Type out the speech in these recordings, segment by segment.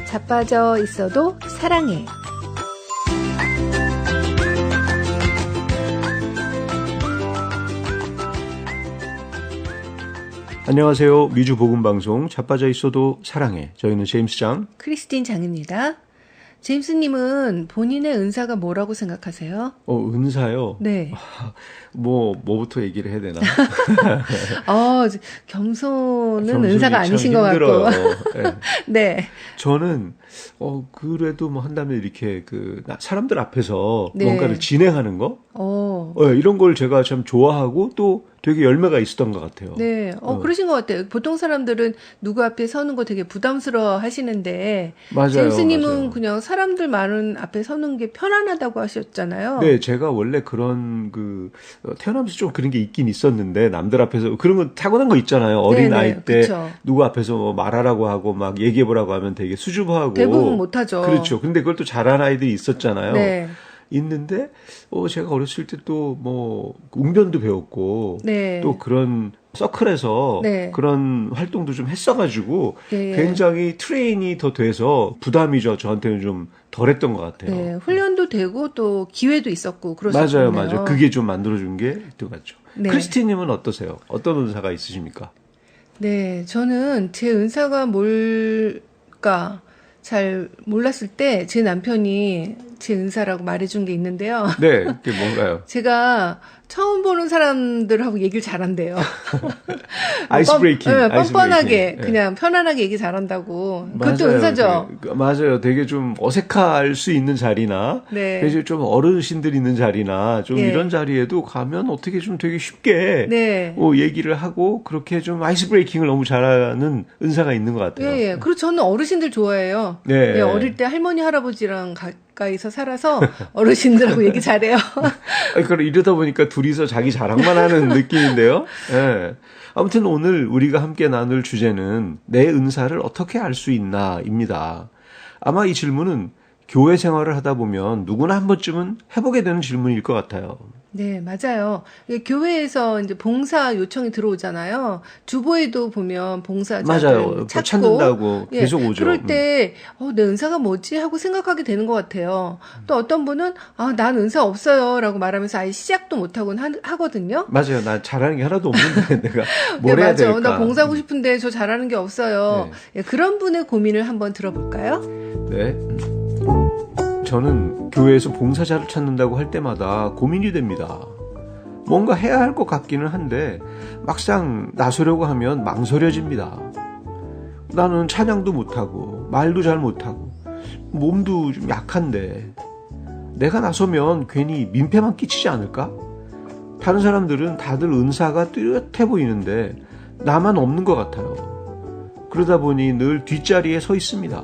자빠져 있어도 사랑해. 안녕하세요. 미주 복음 방송 자빠져 있어도 사랑해. 저희는 제임스 장, 크리스틴 장입니다. 제임스님은 본인의 은사가 뭐라고 생각하세요? 은사요? 네. 뭐부터 얘기를 해야 되나? 겸손은 은사가 아니신 것 같고. 네. 네. 저는, 그래도 뭐 한다면 이렇게 사람들 앞에서 네. 뭔가를 진행하는 거? 네, 이런 걸 제가 참 좋아하고 또 되게 열매가 있었던 것 같아요. 네. 그러신 것 같아요. 보통 사람들은 누구 앞에 서는 거 되게 부담스러워 하시는데. 맞아요. 제임스님은 맞아요. 그냥 사람들 많은 앞에 서는 게 편안하다고 하셨잖아요. 네, 제가 원래 그런 태어나면서 좀 그런 게 있긴 있었는데, 남들 앞에서 그런 거 타고난 거 있잖아요. 어린 아이 때 그쵸. 누구 앞에서 뭐 말하라고 하고 막 얘기해보라고 하면 되게 수줍어하고. 대부분 못하죠. 그렇죠. 근데 그걸 또 잘하는 아이들이 있었잖아요. 네. 있는데, 제가 어렸을 때 또 웅변도 배웠고, 네. 또 그런 서클에서 네. 그런 활동도 좀 했어가지고, 네. 굉장히 트레인이 더 돼서 부담이 저한테는 좀 덜했던 것 같아요. 네. 훈련도 되고 또 기회도 있었고 그러셨네요. 맞아요. 그게 좀 만들어준 게 있던 것 같죠. 네. 크리스티님은 어떠세요? 어떤 은사가 있으십니까? 네. 저는 제 은사가 뭘까 잘 몰랐을 때 제 남편이 제 은사라고 말해준 게 있는데요. 네, 그게 뭔가요? 제가 처음 보는 사람들하고 얘기를 잘한대요. 아이스 브레이킹. 네, 뻔뻔하게 네. 그냥 편안하게 얘기 잘한다고. 그것도 맞아요. 은사죠. 맞아요. 되게 좀 어색할 수 있는 자리나, 네. 그래서 좀 어르신들 있는 자리나, 좀 네. 이런 자리에도 가면 어떻게 좀 되게 쉽게 네. 얘기를 하고 그렇게 좀 아이스 브레이킹을 너무 잘하는 은사가 있는 것 같아요. 예. 그리고 저는 어르신들 좋아해요. 네. 예, 어릴 때 할머니 할아버지랑 가까이서 살아서 어르신들하고 얘기 잘해요. 그럼 이러다 보니까 둘이서 자기 자랑만 하는 느낌인데요. 네. 아무튼 오늘 우리가 함께 나눌 주제는 내 은사를 어떻게 알 수 있나입니다. 아마 이 질문은 교회 생활을 하다 보면 누구나 한 번쯤은 해보게 되는 질문일 것 같아요. 네, 맞아요. 교회에서 이제 봉사 요청이 들어오잖아요. 주보에도 보면 봉사자들 맞아요. 찾고 찾는다고 계속 오죠. 그럴 때 내 은사가 뭐지 하고 생각하게 되는 것 같아요. 또 어떤 분은 난 은사 없어요라고 말하면서 아예 시작도 못하곤 하거든요. 맞아요. 나 잘하는 게 하나도 없는데 내가 뭘 해야 될까. 나 봉사하고 싶은데 저 잘하는 게 없어요. 네. 그런 분의 고민을 한번 들어볼까요? 네. 저는 교회에서 봉사자를 찾는다고 할 때마다 고민이 됩니다. 뭔가 해야 할 것 같기는 한데 막상 나서려고 하면 망설여집니다. 나는 찬양도 못하고 말도 잘 못하고 몸도 좀 약한데 내가 나서면 괜히 민폐만 끼치지 않을까? 다른 사람들은 다들 은사가 뚜렷해 보이는데 나만 없는 것 같아요. 그러다 보니 늘 뒷자리에 서 있습니다.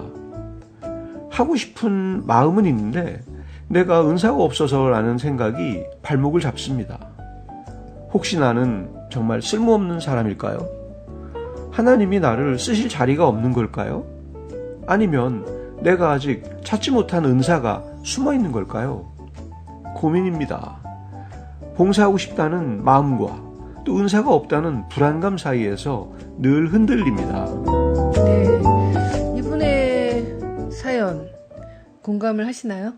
하고 싶은 마음은 있는데 내가 은사가 없어서라는 생각이 발목을 잡습니다. 혹시 나는 정말 쓸모없는 사람일까요? 하나님이 나를 쓰실 자리가 없는 걸까요? 아니면 내가 아직 찾지 못한 은사가 숨어 있는 걸까요? 고민입니다. 봉사하고 싶다는 마음과 또 은사가 없다는 불안감 사이에서 늘 흔들립니다. 네, 이분의 사연 공감을 하시나요?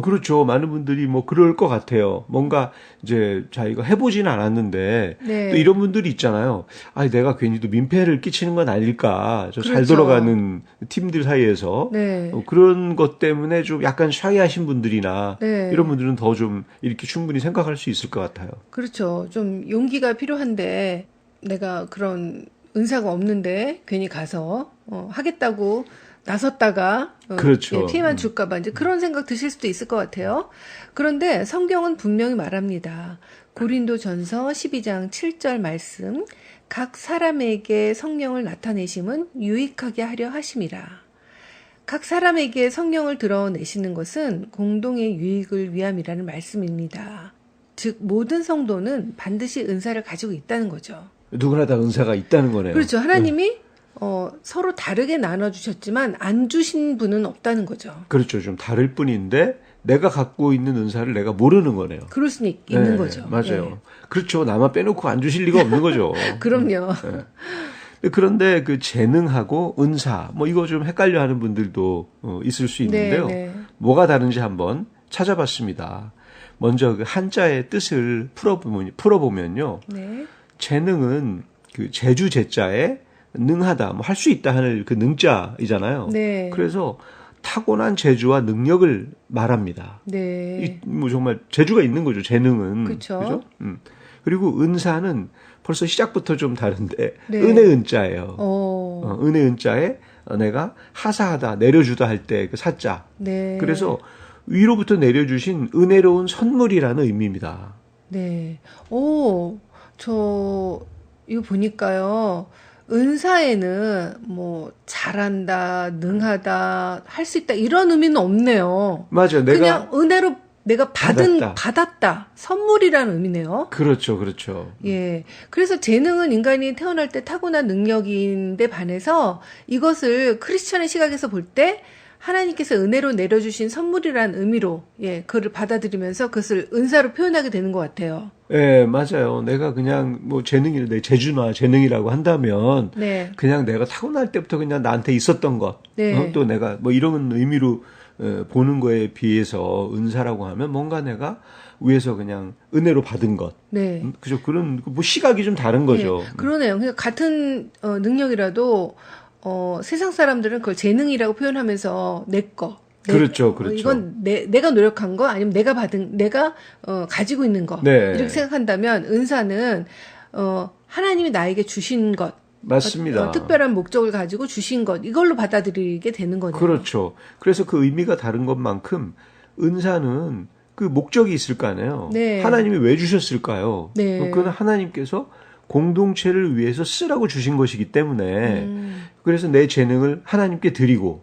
그렇죠. 많은 분들이 그럴 것 같아요. 뭔가 이제 자기가 해보진 않았는데 네. 또 이런 분들이 있잖아요. 내가 괜히 또 민폐를 끼치는 건 아닐까. 잘 그렇죠. 돌아가는 팀들 사이에서 네. 그런 것 때문에 좀 약간 샤이하신 분들이나 네. 이런 분들은 더 좀 이렇게 충분히 생각할 수 있을 것 같아요. 그렇죠. 좀 용기가 필요한데 내가 그런 은사가 없는데 괜히 가서 하겠다고 나섰다가 그렇죠. 피해만 줄까봐 이제 그런 생각 드실 수도 있을 것 같아요. 그런데 성경은 분명히 말합니다. 고린도전서 12장 7절 말씀, 각 사람에게 성령을 나타내심은 유익하게 하려 하심이라. 각 사람에게 성령을 드러내시는 것은 공동의 유익을 위함이라는 말씀입니다. 즉 모든 성도는 반드시 은사를 가지고 있다는 거죠. 누구나 다 은사가 있다는 거네요. 그렇죠. 하나님이 서로 다르게 나눠주셨지만 안 주신 분은 없다는 거죠. 그렇죠. 좀 다를 뿐인데 내가 갖고 있는 은사를 내가 모르는 거네요. 그럴 수는 있는 거죠. 맞아요. 네. 그렇죠. 나만 빼놓고 안 주실 리가 없는 거죠. 그럼요. 그런데 그 재능하고 은사, 뭐 이거 좀 헷갈려 하는 분들도 있을 수 있는데요. 네. 뭐가 다른지 한번 찾아봤습니다. 먼저 그 한자의 뜻을 풀어보면요. 네. 재능은 그 제주 제자에 능하다, 뭐 할 수 있다 하는 그 능자이잖아요. 네. 그래서 타고난 재주와 능력을 말합니다. 네. 뭐 정말 재주가 있는 거죠. 재능은. 그쵸. 그죠? 그리고 은사는 벌써 시작부터 좀 다른데 네. 은혜 은자예요. 은혜 은자에 내가 하사하다, 내려주다 할 때 그 사자. 네. 그래서 위로부터 내려주신 은혜로운 선물이라는 의미입니다. 네. 저 이거 보니까요. 은사에는 뭐 잘한다, 능하다, 할 수 있다 이런 의미는 없네요. 맞아요. 그냥 은혜로 내가 받았다. 받았다. 선물이라는 의미네요. 그렇죠. 그렇죠. 예. 그래서 재능은 인간이 태어날 때 타고난 능력인데 반해서 이것을 크리스천의 시각에서 볼 때 하나님께서 은혜로 내려주신 선물이라는 의미로 그를 받아들이면서 그것을 은사로 표현하게 되는 것 같아요. 예, 맞아요. 내가 그냥 뭐 내 재주나 재능이라고 한다면 네. 그냥 내가 타고날 때부터 그냥 나한테 있었던 것, 네. 또 내가 뭐 이런 의미로 보는 거에 비해서 은사라고 하면 뭔가 내가 위에서 그냥 은혜로 받은 것. 네. 그죠? 그런 뭐 시각이 좀 다른 거죠. 그러네요. 그러니까 같은 능력이라도 세상 사람들은 그걸 재능이라고 표현하면서 내 거. 그렇죠, 그렇죠. 이건 내가 노력한 거 아니면 내가 가지고 있는 거. 네. 이렇게 생각한다면 은사는 하나님이 나에게 주신 것. 맞습니다. 특별한 목적을 가지고 주신 것. 이걸로 받아들이게 되는 거네요. 그렇죠. 그래서 그 의미가 다른 것만큼 은사는 그 목적이 있을 거 아니에요. 네. 하나님이 왜 주셨을까요? 네. 그건 하나님께서 공동체를 위해서 쓰라고 주신 것이기 때문에 그래서 내 재능을 하나님께 드리고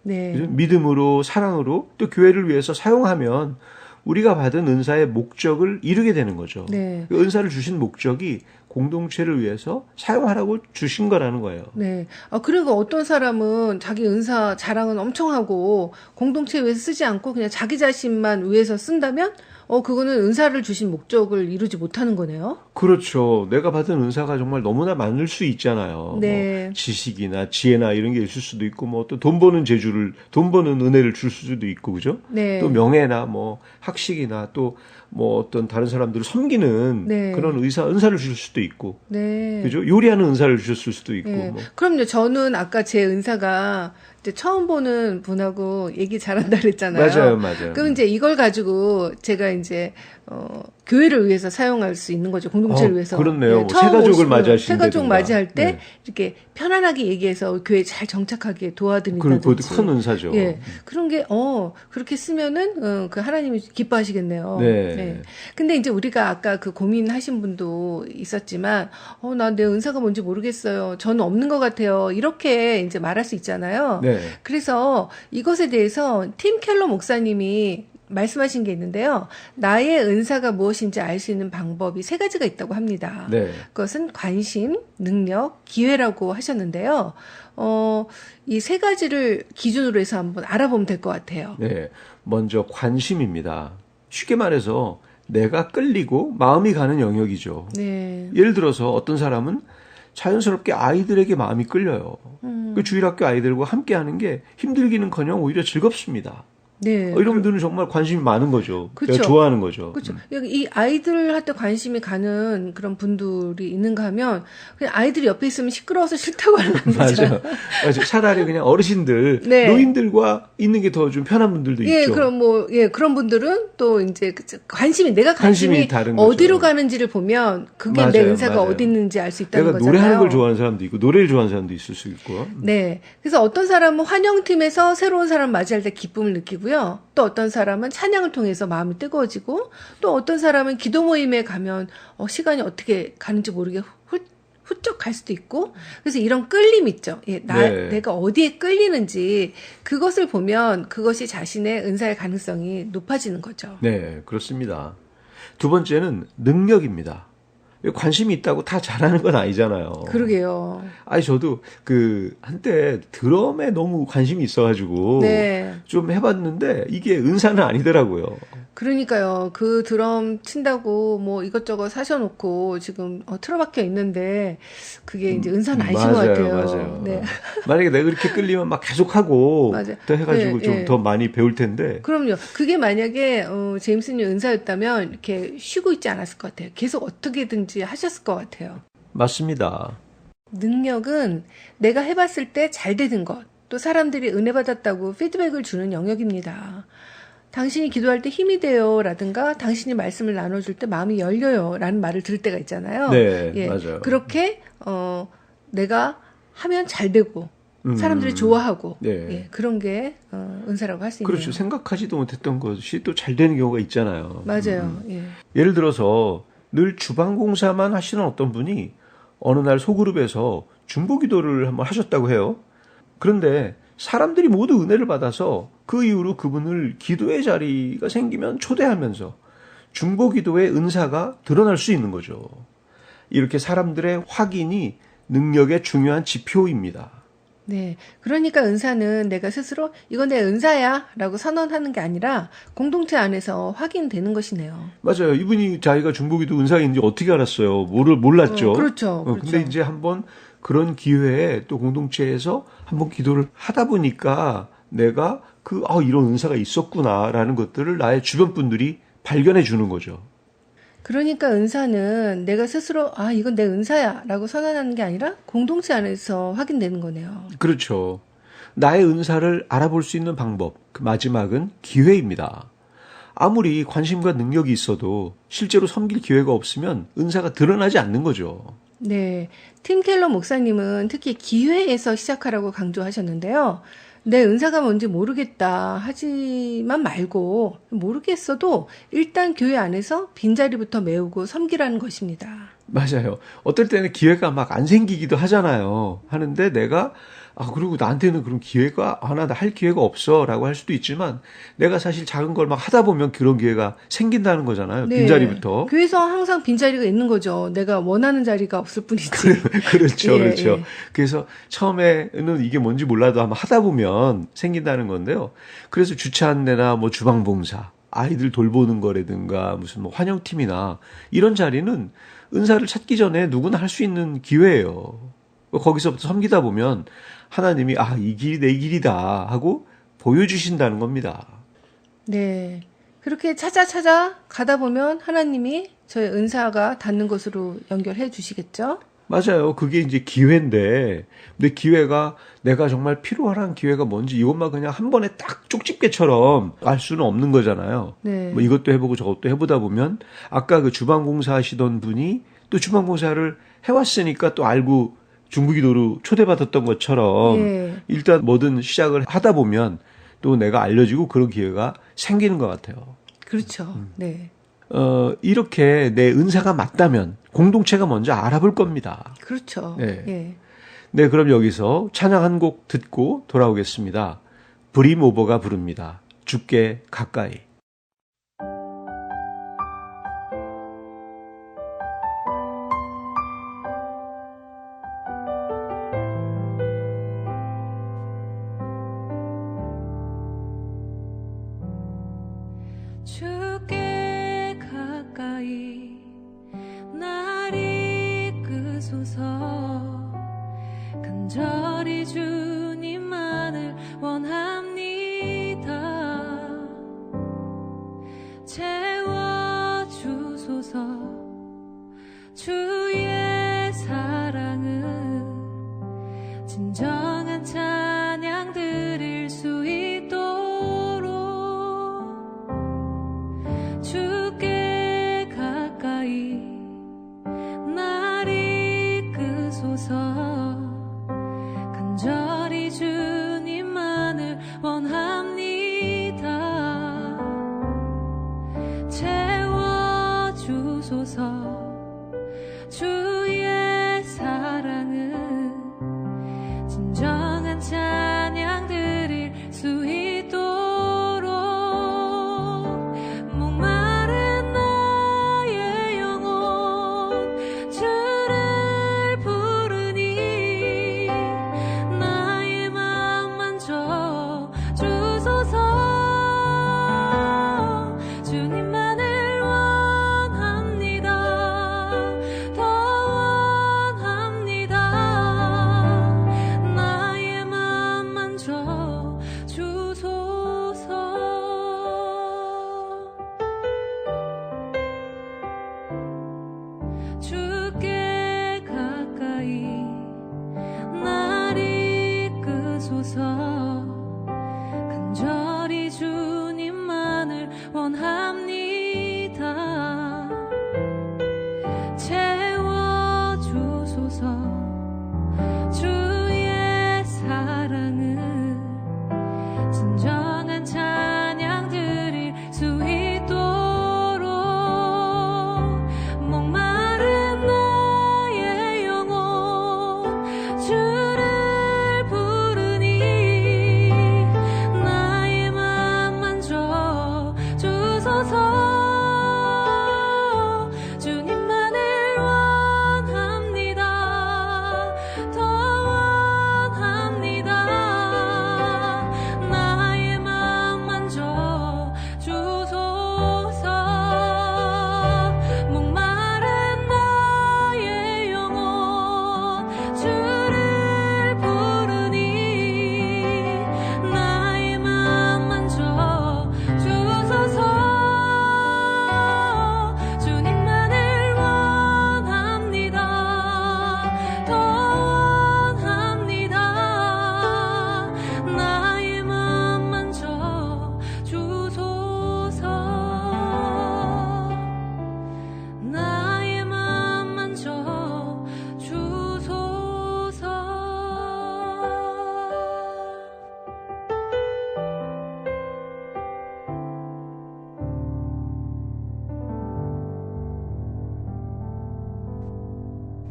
네. 그죠? 믿음으로 사랑으로 또 교회를 위해서 사용하면 우리가 받은 은사의 목적을 이루게 되는 거죠. 네. 그 은사를 주신 목적이 공동체를 위해서 사용하라고 주신 거라는 거예요. 네. 그리고 어떤 사람은 자기 은사 자랑은 엄청 하고 공동체 위해서 쓰지 않고 그냥 자기 자신만 위해서 쓴다면 그거는 은사를 주신 목적을 이루지 못하는 거네요. 그렇죠. 내가 받은 은사가 정말 너무나 많을 수 있잖아요. 네. 뭐 지식이나 지혜나 이런 게 있을 수도 있고 뭐 또 돈 버는 돈 버는 은혜를 줄 수도 있고 그죠? 네. 또 명예나 뭐 학식이나 또 뭐 어떤 다른 사람들을 섬기는 네. 그런 은사를 주실 수도 있고. 네. 그죠? 요리하는 은사를 주셨을 수도 있고 네. 뭐. 그럼요. 저는 아까 제 은사가 이제 처음 보는 분하고 얘기 잘한다 그랬잖아요. 맞아요. 그럼 이제 이걸 가지고 제가 이제 교회를 위해서 사용할 수 있는 거죠. 공동체를 위해서. 그렇네요. 뭐 처음 새가족을 오시고 맞이하신다든가. 새가족 맞이할 때 네. 이렇게 편안하게 얘기해서 교회 잘 정착하게 그리고 도와드린다든지. 그것도 큰 은사죠. 예. 그런 게 그렇게 쓰면은 그 하나님이 기뻐하시겠네요. 네. 근데 이제 우리가 아까 그 고민하신 분도 있었지만 나 내 은사가 뭔지 모르겠어요. 저는 없는 것 같아요. 이렇게 이제 말할 수 있잖아요. 네. 그래서 이것에 대해서 팀 켈러 목사님이 말씀하신 게 있는데요. 나의 은사가 무엇인지 알 수 있는 방법이 3가지가 있다고 합니다. 네. 그것은 관심, 능력, 기회라고 하셨는데요. 이 3가지를 기준으로 해서 한번 알아보면 될 것 같아요. 네. 먼저 관심입니다. 쉽게 말해서 내가 끌리고 마음이 가는 영역이죠. 네. 예를 들어서 어떤 사람은 자연스럽게 아이들에게 마음이 끌려요. 그 주일학교 아이들과 함께 하는 게 힘들기는커녕 오히려 즐겁습니다. 네. 이런 분들은 정말 관심이 많은 거죠. 그쵸. 내가 좋아하는 거죠. 그렇죠. 이 아이들한테 관심이 가는 그런 분들이 있는가 하면 그냥 아이들이 옆에 있으면 시끄러워서 싫다고 하는 거죠. 맞아요. 차라리 그냥 어르신들, 네. 노인들과 있는 게 더 좀 편한 분들도 있죠. 그럼 그런 분들은 또 이제 내가 관심이 다른 거죠. 어디로 가는지를 보면 그게 내 맞아요, 은사가 맞아요. 어디 있는지 알 수 있다는 내가 거잖아요. 노래하는 걸 좋아하는 사람도 있고 노래를 좋아하는 사람도 있을 수 있고. 네. 그래서 어떤 사람은 환영팀에서 새로운 사람 맞이할 때 기쁨을 느끼고요. 또 어떤 사람은 찬양을 통해서 마음이 뜨거워지고 또 어떤 사람은 기도 모임에 가면 시간이 어떻게 가는지 모르게 훌쩍 갈 수도 있고 그래서 이런 끌림 있죠. 네. 내가 어디에 끌리는지 그것을 보면 그것이 자신의 은사의 가능성이 높아지는 거죠. 네, 그렇습니다. 두 번째는 능력입니다. 관심이 있다고 다 잘하는 건 아니잖아요. 그러게요. 저도 한때 드럼에 너무 관심이 있어가지고 네. 좀 해봤는데 이게 은사는 아니더라고요. 그러니까요. 그 드럼 친다고 뭐 이것저것 사셔놓고 지금 틀어박혀 있는데 그게 이제 은사는 아니신 것 같아요. 맞아요. 네. 만약에 내가 그렇게 끌리면 막 계속하고 맞아요. 또 해가지고 네, 좀 네. 더 많이 배울 텐데. 그럼요. 그게 만약에 제임스님 은사였다면 이렇게 쉬고 있지 않았을 것 같아요. 계속 어떻게든지 하셨을 것 같아요. 맞습니다. 능력은 내가 해봤을 때 잘 되는 것, 또 사람들이 은혜 받았다고 피드백을 주는 영역입니다. 당신이 기도할 때 힘이 돼요 라든가 당신이 말씀을 나눠줄 때 마음이 열려요 라는 말을 들을 때가 있잖아요. 네, 예, 맞아요. 그렇게 내가 하면 잘 되고 사람들이 좋아하고 네. 예, 그런 게 은사라고 할 수 있네요. 그렇죠. 생각하지도 못했던 것이 또 잘 되는 경우가 있잖아요. 맞아요. 예. 예를 들어서 늘 주방 공사만 하시는 어떤 분이 어느 날 소그룹에서 중보기도를 한번 하셨다고 해요. 그런데 사람들이 모두 은혜를 받아서 그 이후로 그분을 기도의 자리가 생기면 초대하면서 중보기도의 은사가 드러날 수 있는 거죠. 이렇게 사람들의 확인이 능력의 중요한 지표입니다. 네. 그러니까 은사는 내가 스스로 이건 내 은사야 라고 선언하는 게 아니라 공동체 안에서 확인되는 것이네요. 맞아요. 이분이 자기가 중보기도 은사인지 어떻게 알았어요? 몰랐죠. 그렇죠. 근데 이제 한번 그런 기회에 또 공동체에서 한번 기도를 하다 보니까 내가 이런 은사가 있었구나라는 것들을 나의 주변 분들이 발견해 주는 거죠. 그러니까 은사는 내가 스스로 이건 내 은사야 라고 선언하는 게 아니라 공동체 안에서 확인되는 거네요. 그렇죠. 나의 은사를 알아볼 수 있는 방법, 그 마지막은 기회입니다. 아무리 관심과 능력이 있어도 실제로 섬길 기회가 없으면 은사가 드러나지 않는 거죠. 네. 팀 켈러 목사님은 특히 기회에서 시작하라고 강조하셨는데요. 내 은사가 뭔지 모르겠다 하지만 말고 모르겠어도 일단 교회 안에서 빈자리부터 메우고 섬기라는 것입니다. 맞아요. 어떨 때는 기회가 막 안 생기기도 하잖아요. 하는데 내가 그리고 나한테는 그런 기회가 나 할 기회가 없어라고 할 수도 있지만 내가 사실 작은 걸 막 하다 보면 그런 기회가 생긴다는 거잖아요. 네. 빈자리부터. 교회에서 항상 빈자리가 있는 거죠. 내가 원하는 자리가 없을 뿐이지. 그렇죠. 예, 그렇죠. 예. 그래서 처음에는 이게 뭔지 몰라도 아마 하다 보면 생긴다는 건데요. 그래서 주차한 데나 뭐 주방 봉사, 아이들 돌보는 거라든가 무슨 뭐 환영팀이나 이런 자리는 은사를 찾기 전에 누구나 할 수 있는 기회예요. 거기서부터 섬기다 보면 하나님이 이 길이 내 길이다 하고 보여주신다는 겁니다. 네. 그렇게 찾아 가다 보면 하나님이 저의 은사가 닿는 곳으로 연결해 주시겠죠? 맞아요. 그게 이제 기회인데, 근데 기회가 내가 정말 필요한 기회가 뭔지 이것만 그냥 한 번에 딱 쪽집게처럼 알 수는 없는 거잖아요. 네. 뭐 이것도 해보고 저것도 해보다 보면 아까 그 주방공사 하시던 분이 또 주방공사를 해왔으니까 또 알고 중부기도로 초대받았던 것처럼 예. 일단 뭐든 시작을 하다 보면 또 내가 알려지고 그런 기회가 생기는 것 같아요. 그렇죠. 네. 이렇게 내 은사가 맞다면 공동체가 먼저 알아볼 겁니다. 그렇죠. 네. 예. 네, 그럼 여기서 찬양 한 곡 듣고 돌아오겠습니다. 브림 오버가 부릅니다. 주께 가까이. 주께 가까이 날 이끄소서 간절히 주님만을 원합니다. 채워주소서 주의 사랑을 진정한 찬양 드릴 수 있도록 주께 가까이 날 이끄소서 간절히 주님만을 원합니다. 채워주소서 주의 사랑을 진정한 찬양 드릴 수 있도록 목마른 나의 영혼 주를 부르니 나의 맘 만져 주소서 주님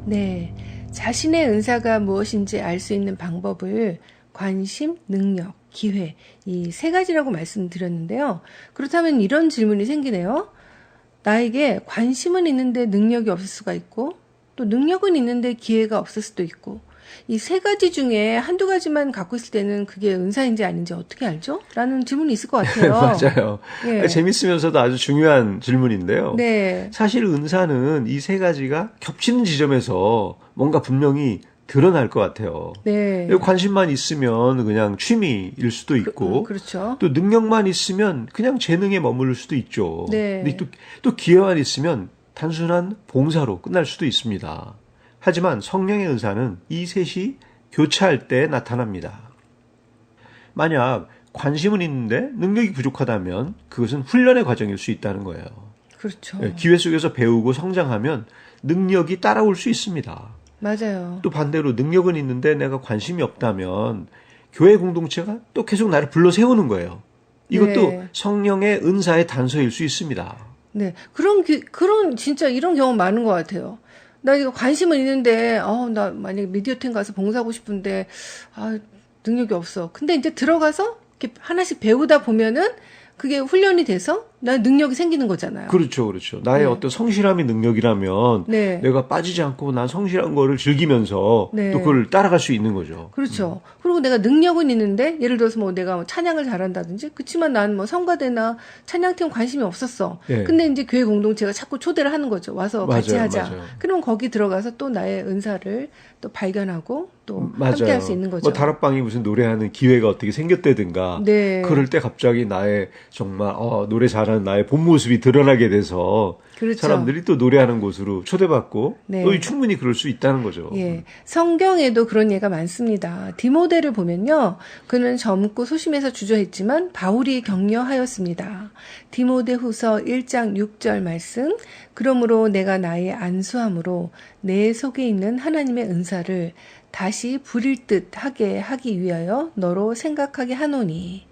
네, 자신의 은사가 무엇인지 알 수 있는 방법을 관심, 능력, 기회, 이 세 가지라고 말씀드렸는데요. 그렇다면 이런 질문이 생기네요. 나에게 관심은 있는데 능력이 없을 수가 있고, 또 능력은 있는데 기회가 없을 수도 있고, 이 세 가지 중에 한두 가지만 갖고 있을 때는 그게 은사인지 아닌지 어떻게 알죠? 라는 질문이 있을 것 같아요. 맞아요. 예. 재밌으면서도 아주 중요한 질문인데요. 네. 사실 은사는 이 세 가지가 겹치는 지점에서 뭔가 분명히 드러날 것 같아요. 네. 관심만 있으면 그냥 취미일 수도 있고, 그렇죠. 또 능력만 있으면 그냥 재능에 머무를 수도 있죠. 네. 근데 또 기회만 있으면 단순한 봉사로 끝날 수도 있습니다. 하지만 성령의 은사는 이 셋이 교차할 때 나타납니다. 만약 관심은 있는데 능력이 부족하다면 그것은 훈련의 과정일 수 있다는 거예요. 그렇죠. 기회 속에서 배우고 성장하면 능력이 따라올 수 있습니다. 맞아요. 또 반대로 능력은 있는데 내가 관심이 없다면 교회 공동체가 또 계속 나를 불러 세우는 거예요. 이것도 네. 성령의 은사의 단서일 수 있습니다. 네. 그런, 진짜 이런 경우 많은 것 같아요. 나 이거 관심은 있는데, 나 만약에 미디어팀 가서 봉사하고 싶은데, 능력이 없어. 근데 이제 들어가서 이렇게 하나씩 배우다 보면은 그게 훈련이 돼서 나 능력이 생기는 거잖아요. 그렇죠, 그렇죠. 나의 네. 어떤 성실함이 능력이라면 네. 내가 빠지지 않고 난 성실한 거를 즐기면서 네. 또 그걸 따라갈 수 있는 거죠. 그렇죠. 그리고 내가 능력은 있는데, 예를 들어서 뭐 내가 뭐 찬양을 잘한다든지, 그치만 난 뭐 성가대나 찬양팀 관심이 없었어. 예. 근데 이제 교회 공동체가 자꾸 초대를 하는 거죠. 와서 같이 맞아요, 하자. 맞아요. 그러면 거기 들어가서 또 나의 은사를 또 발견하고 또 맞아요. 함께 할 수 있는 거죠. 뭐 다락방이 무슨 노래하는 기회가 어떻게 생겼다든가. 네. 그럴 때 갑자기 나의 정말 노래 잘하는 나의 본 모습이 드러나게 돼서 그렇죠. 사람들이 또 노래하는 곳으로 초대받고 네. 또 충분히 그럴 수 있다는 거죠. 예, 성경에도 그런 예가 많습니다. 디모데를 보면요, 그는 젊고 소심해서 주저했지만 바울이 격려하였습니다. 디모데후서 1장 6절 말씀. 그러므로 내가 나의 안수함으로 내 속에 있는 하나님의 은사를 다시 부릴 듯 하게 하기 위하여 너로 생각하게 하노니.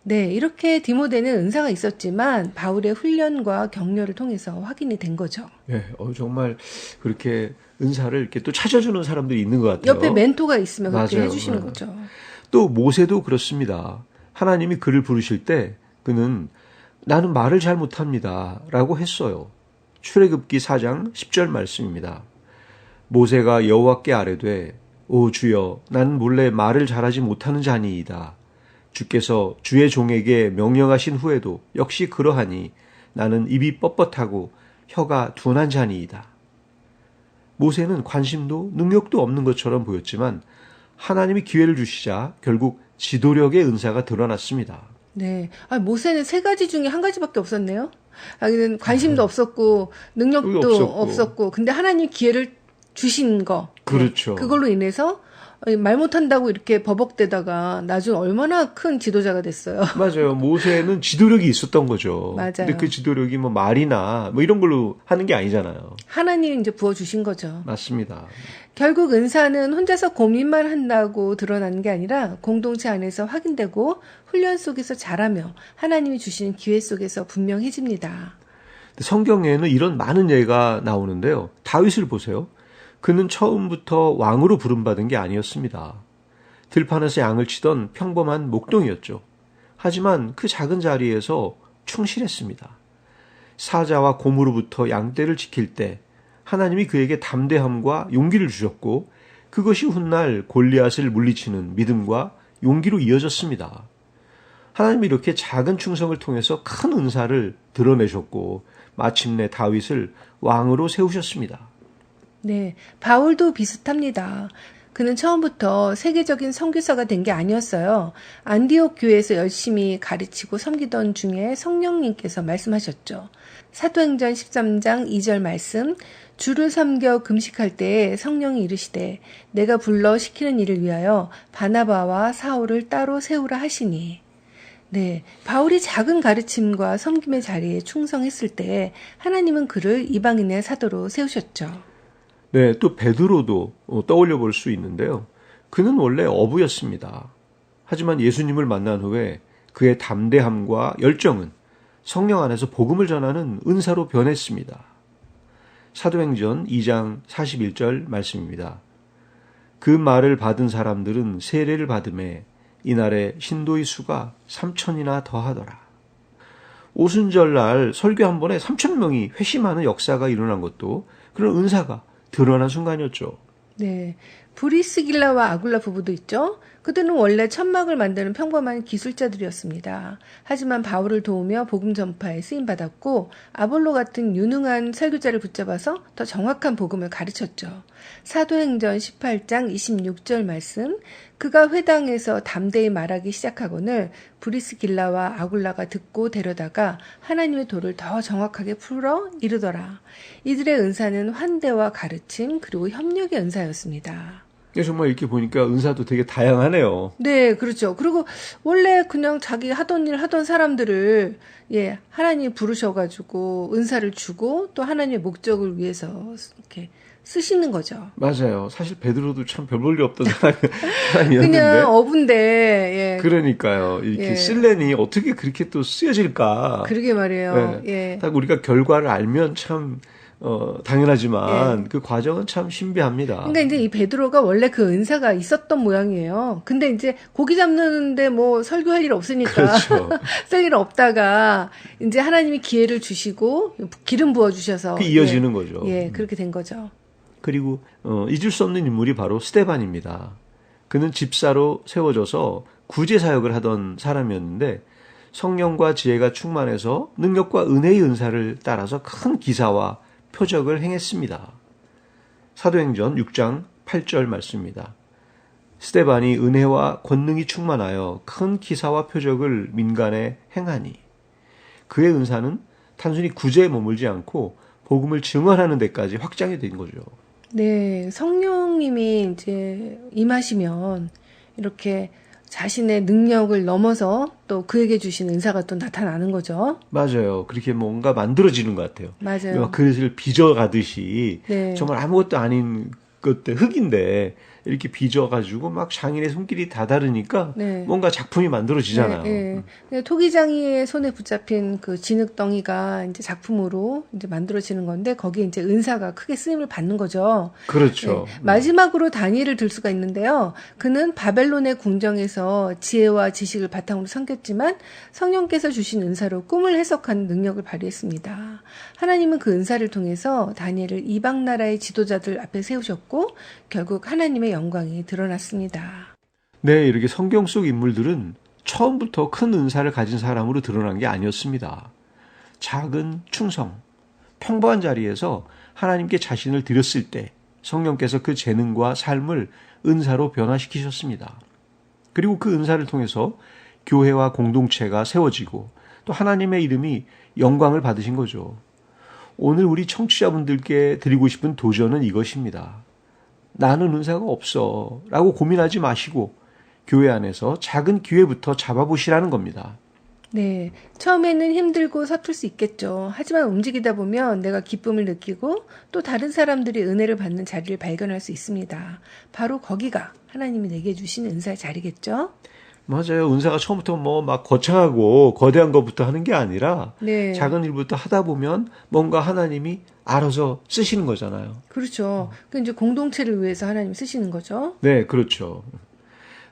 네, 이렇게 디모데는 은사가 있었지만 바울의 훈련과 격려를 통해서 확인이 된 거죠. 예, 정말 그렇게 은사를 이렇게 또 찾아주는 사람들이 있는 것 같아요. 옆에 멘토가 있으면 그렇게 맞아요. 해주시는 네. 거죠. 또 모세도 그렇습니다. 하나님이 그를 부르실 때 그는 나는 말을 잘 못합니다 라고 했어요. 출애굽기 4장 10절 말씀입니다. 모세가 여호와께 아뢰되 오 주여 나는 몰래 말을 잘하지 못하는 자니이다. 주께서 주의 종에게 명령하신 후에도 역시 그러하니 나는 입이 뻣뻣하고 혀가 둔한 자니이다. 모세는 관심도 능력도 없는 것처럼 보였지만 하나님이 기회를 주시자 결국 지도력의 은사가 드러났습니다. 네. 모세는 세 가지 중에 한 가지밖에 없었네요. 그는 관심도 없었고, 능력도 없었고, 근데 하나님 기회를 주신 거. 그렇죠. 네. 그걸로 인해서 말 못한다고 이렇게 버벅대다가 나중에 얼마나 큰 지도자가 됐어요. 맞아요. 모세는 지도력이 있었던 거죠. 맞아요. 근데 그 지도력이 뭐 말이나 뭐 이런 걸로 하는 게 아니잖아요. 하나님이 이제 부어주신 거죠. 맞습니다. 결국 은사는 혼자서 고민만 한다고 드러나는 게 아니라 공동체 안에서 확인되고 훈련 속에서 자라며 하나님이 주시는 기회 속에서 분명해집니다. 성경에는 이런 많은 예가 나오는데요. 다윗을 보세요. 그는 처음부터 왕으로 부름받은 게 아니었습니다. 들판에서 양을 치던 평범한 목동이었죠. 하지만 그 작은 자리에서 충실했습니다. 사자와 곰으로부터 양떼를 지킬 때 하나님이 그에게 담대함과 용기를 주셨고 그것이 훗날 골리앗을 물리치는 믿음과 용기로 이어졌습니다. 하나님이 이렇게 작은 충성을 통해서 큰 은사를 드러내셨고 마침내 다윗을 왕으로 세우셨습니다. 네, 바울도 비슷합니다. 그는 처음부터 세계적인 선교사가 된 게 아니었어요. 안디옥 교회에서 열심히 가르치고 섬기던 중에 성령님께서 말씀하셨죠. 사도행전 13장 2절 말씀, 주를 섬겨 금식할 때에 성령이 이르시되 내가 불러 시키는 일을 위하여 바나바와 사울을 따로 세우라 하시니. 네, 바울이 작은 가르침과 섬김의 자리에 충성했을 때 하나님은 그를 이방인의 사도로 세우셨죠. 네, 또 베드로도 떠올려 볼 수 있는데요. 그는 원래 어부였습니다. 하지만 예수님을 만난 후에 그의 담대함과 열정은 성령 안에서 복음을 전하는 은사로 변했습니다. 사도행전 2장 41절 말씀입니다. 그 말을 받은 사람들은 세례를 받음에 이날에 신도의 수가 3,000이나 더하더라. 오순절날 설교 한 번에 3,000명이 회심하는 역사가 일어난 것도 그런 은사가 드러난 순간이었죠. 네. 브리스길라와 아굴라 부부도 있죠. 그들은 원래 천막을 만드는 평범한 기술자들이었습니다. 하지만 바울을 도우며 복음 전파에 쓰임받았고 아볼로 같은 유능한 설교자를 붙잡아서 더 정확한 복음을 가르쳤죠. 사도행전 18장 26절 말씀, 그가 회당에서 담대히 말하기 시작하거늘 브리스길라와 아굴라가 듣고 데려다가 하나님의 도를 더 정확하게 풀어 이르더라. 이들의 은사는 환대와 가르침 그리고 협력의 은사였습니다. 정말 이렇게 보니까 은사도 되게 다양하네요. 네, 그렇죠. 그리고 원래 그냥 자기 하던 일 하던 사람들을 하나님이 부르셔가지고 은사를 주고 또 하나님의 목적을 위해서 이렇게 쓰시는 거죠. 맞아요. 사실 베드로도 참 별 볼 일 없던 사람이었는데. 그냥 어부인데, 그러니까요. 이렇게 실렌이 어떻게 그렇게 또 쓰여질까. 그러게 말이에요. 딱 우리가 결과를 알면 참 당연하지만 그 과정은 참 신비합니다. 그러니까 이제 이 베드로가 원래 그 은사가 있었던 모양이에요. 근데 이제 고기 잡는데 뭐 설교할 일 없으니까 그렇죠. 쓸 일 없다가 이제 하나님이 기회를 주시고 기름 부어 주셔서 그 이어지는 거죠. 그렇게 된 거죠. 그리고 잊을 수 없는 인물이 바로 스데반입니다. 그는 집사로 세워져서 구제 사역을 하던 사람이었는데 성령과 지혜가 충만해서 능력과 은혜의 은사를 따라서 큰 기사와 표적을 행했습니다. 사도행전 6장 8절 말씀입니다. 스데반이 은혜와 권능이 충만하여 큰 기사와 표적을 민간에 행하니 그의 은사는 단순히 구제에 머물지 않고 복음을 증언하는 데까지 확장이 된 거죠. 네, 성령님이 이제 임하시면 이렇게 자신의 능력을 넘어서 또 그에게 주신 은사가 또 나타나는 거죠. 맞아요. 그렇게 뭔가 만들어지는 것 같아요. 맞아요. 그릇을 빚어가듯이 네. 정말 아무것도 아닌 것들 흙인데 이렇게 빚어가지고 막 장인의 손길이 다 다르니까 네. 뭔가 작품이 만들어지잖아요. 네. 토기장이의 손에 붙잡힌 그 진흙덩이가 이제 작품으로 이제 만들어지는 건데 거기에 이제 은사가 크게 쓰임을 받는 거죠. 그렇죠. 네. 마지막으로 다니엘을 들 수가 있는데요. 그는 바벨론의 궁정에서 지혜와 지식을 바탕으로 섬겼지만 성령께서 주신 은사로 꿈을 해석하는 능력을 발휘했습니다. 하나님은 그 은사를 통해서 다니엘을 이방 나라의 지도자들 앞에 세우셨고 결국 하나님의 영광이 드러났습니다. 네, 이렇게 성경 속 인물들은 처음부터 큰 은사를 가진 사람으로 드러난 게 아니었습니다. 작은 충성, 평범한 자리에서 하나님께 자신을 드렸을 때 성령께서 그 재능과 삶을 은사로 변화시키셨습니다. 그리고 그 은사를 통해서 교회와 공동체가 세워지고 또 하나님의 이름이 영광을 받으신 거죠. 오늘 우리 청취자분들께 드리고 싶은 도전은 이것입니다. 나는 은사가 없어 라고 고민하지 마시고 교회 안에서 작은 기회부터 잡아보시라는 겁니다. 네, 처음에는 힘들고 서툴 수 있겠죠. 하지만 움직이다 보면 내가 기쁨을 느끼고 또 다른 사람들이 은혜를 받는 자리를 발견할 수 있습니다. 바로 거기가 하나님이 내게 주신 은사의 자리겠죠. 맞아요. 은사가 처음부터 뭐 막 거창하고 거대한 것부터 하는 게 아니라 네. 작은 일부터 하다 보면 뭔가 하나님이 알아서 쓰시는 거잖아요. 그렇죠. 그 이제 공동체를 위해서 하나님 쓰시는 거죠. 네, 그렇죠.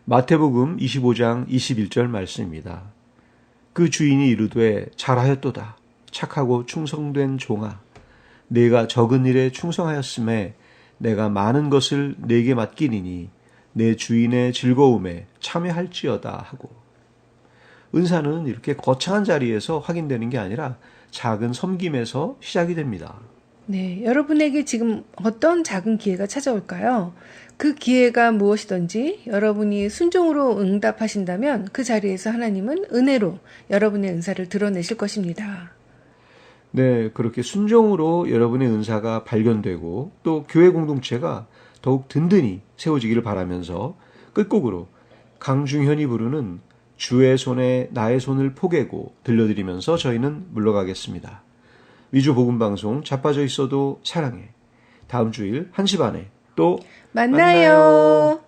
마태복음 25장 21절 말씀입니다. 그 주인이 이르되 잘하였도다. 착하고 충성된 종아. 내가 적은 일에 충성하였음에 내가 많은 것을 내게 맡기리니 내 주인의 즐거움에 참여할지어다 하고. 은사는 이렇게 거창한 자리에서 확인되는 게 아니라 작은 섬김에서 시작이 됩니다. 네, 여러분에게 지금 어떤 작은 기회가 찾아올까요? 그 기회가 무엇이든지 여러분이 순종으로 응답하신다면 그 자리에서 하나님은 은혜로 여러분의 은사를 드러내실 것입니다. 네, 그렇게 순종으로 여러분의 은사가 발견되고 또 교회 공동체가 더욱 든든히 세워지기를 바라면서 끝곡으로 강중현이 부르는 주의 손에 나의 손을 포개고 들려드리면서 저희는 물러가겠습니다. 위주 복음방송 자빠져 있어도 사랑해. 다음 주일 1시 반에 또 만나요.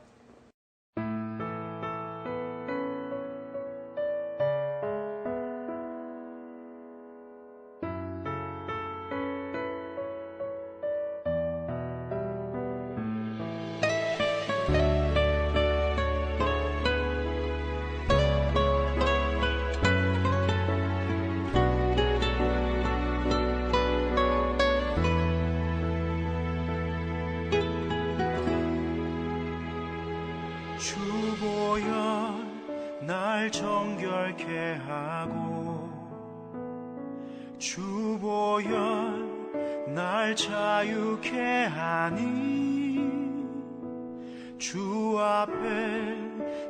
주보혈 날 정결케 하고 주보혈 날 자유케 하니 주 앞에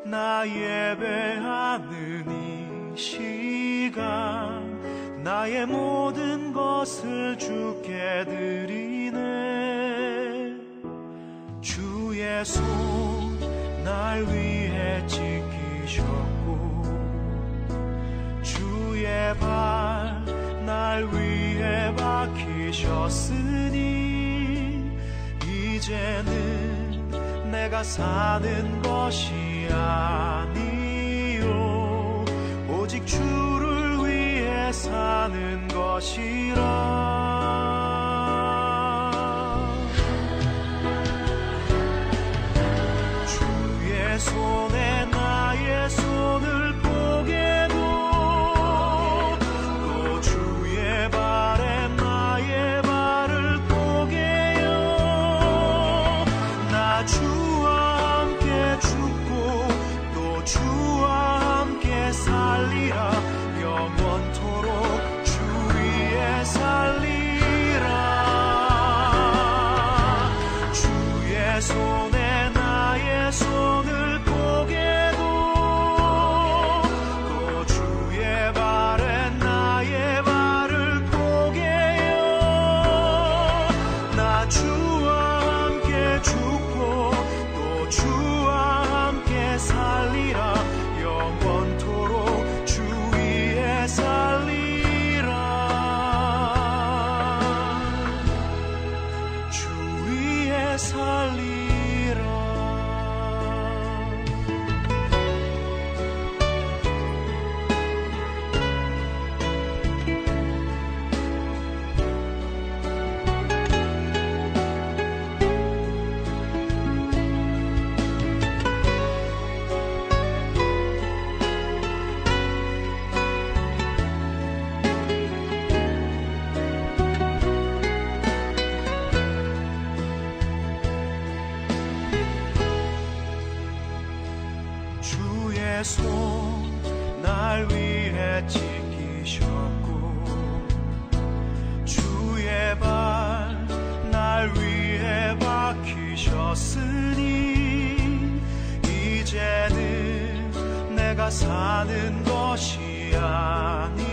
나 예배하는 이 시간 나의 모든 것을 주께 드리네. 주의 손 날 위해 지키셨고 주의 발 날 위해 박히셨으니 이제는 내가 사는 것이 아니요 오직 주를 위해 사는 것이라. 주의 손에 나의 손을 보게도 또 주의 발에 나의 발을 보게요. 나 주와 함께 죽고 또 주와 함께 살리라. 영원토록 주 위에 살리라. 주의 손에 나의 손을 보게도 또 주의 발에 나의 발을 보게요. 나 주와 함께 죽고 또 주와 함께 살리라. 영원토록 주 위에 살리라. 주 위에 살리라. 주의 손 날 위해 지키셨고 주의 발 날 위해 박히셨으니 이제는 내가 사는 것이 아니